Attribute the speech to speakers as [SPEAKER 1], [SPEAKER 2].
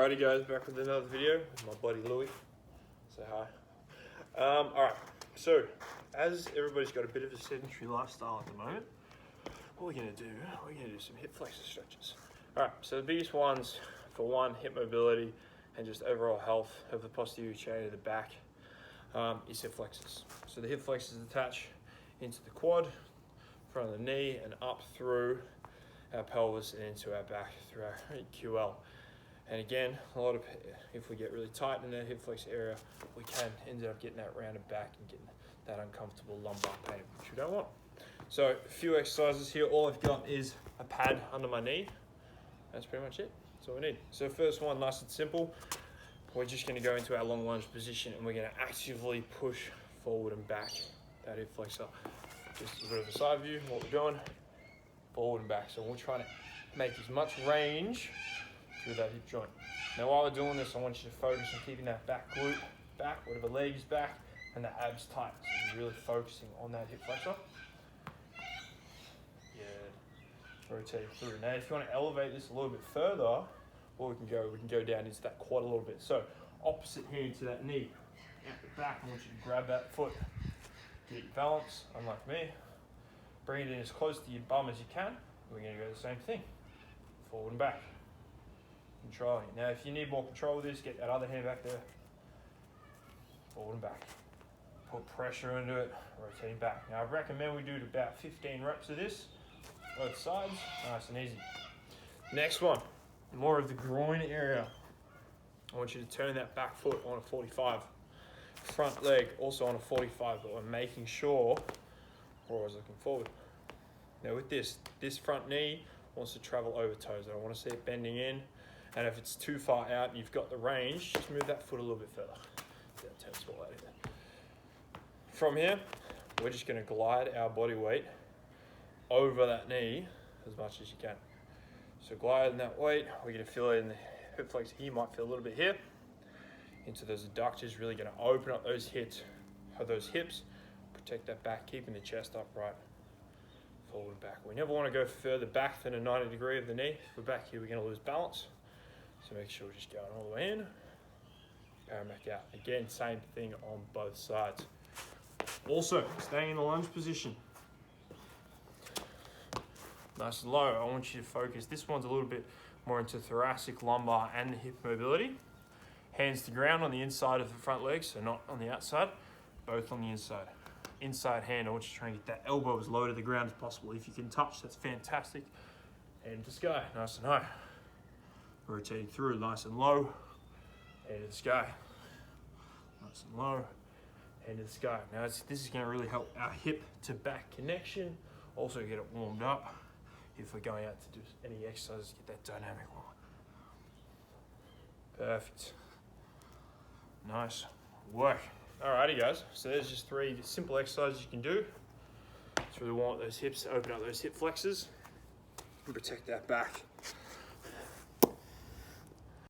[SPEAKER 1] Alrighty guys, back with another video with my buddy Louie. Say hi. Alright, so as everybody's got a bit of a sedentary lifestyle at the moment, what we're going to do some hip flexor stretches. Alright, so the biggest ones for one, hip mobility and just overall health of the posterior chain of the back is hip flexors. So the hip flexors attach into the quad, front of the knee and up through our pelvis and into our back through our QL. And again, if we get really tight in that hip flex area, we can end up getting that rounded back and getting that uncomfortable lumbar pain, which we don't want. So a few exercises here. All I've got is a pad under my knee. That's pretty much it. That's all we need. So first one, nice and simple. We're just going to go into our long lunge position and we're going to actively push forward and back that hip flexor. Just a bit of a side view, what we're doing, forward and back. So we're trying to make as much range through that hip joint. Now while we're doing this, I want you to focus on keeping that back glute back, whatever leg is back, and the abs tight. So you're really focusing on that hip flexor. Yeah, rotate through. Now if you want to elevate this a little bit further, well, we can go down into that quad a little bit. So opposite hand to that knee, out the back. I want you to grab that foot, get your balance, unlike me. Bring it in as close to your bum as you can. We're going to go the same thing, forward and back. Controlling it. Now if you need more control with this, get that other hand back there, forward and back. Put pressure into it, rotating back. Now I recommend we do about 15 reps of this, both sides, nice and easy. Next one, more of the groin area. I want you to turn that back foot on a 45. Front leg also on a 45, but we're making sure we're always looking forward. Now with this front knee wants to travel over toes. I don't want to see it bending in. And if it's too far out and you've got the range, just move that foot a little bit further. That tennis ball out of there. From here, we're just going to glide our body weight over that knee as much as you can. So gliding that weight, we're going to feel it in the hip flexor here. You might feel a little bit here. Into those adductors, really going to open up those hips, protect that back, keeping the chest upright. Forward and back. We never want to go further back than a 90 degree of the knee. If we're back here, we're going to lose balance. So make sure we're just going all the way in, and back out. Again, same thing on both sides. Also, staying in the lunge position. Nice and low. I want you to focus. This one's a little bit more into thoracic, lumbar, and the hip mobility. Hands to ground on the inside of the front leg, so not on the outside, both on the inside. Inside hand, I want you to try and get that elbow as low to the ground as possible. If you can touch, that's fantastic. And to sky, nice and high. Rotating through, nice and low, and to the sky. Nice and low, and to the sky. Now this is going to really help our hip to back connection. Also get it warmed up if we're going out to do any exercises, get that dynamic one. Perfect. Nice work. Alrighty guys, so there's just 3 simple exercises you can do. Just really want those hips to open up those hip flexors and protect that back.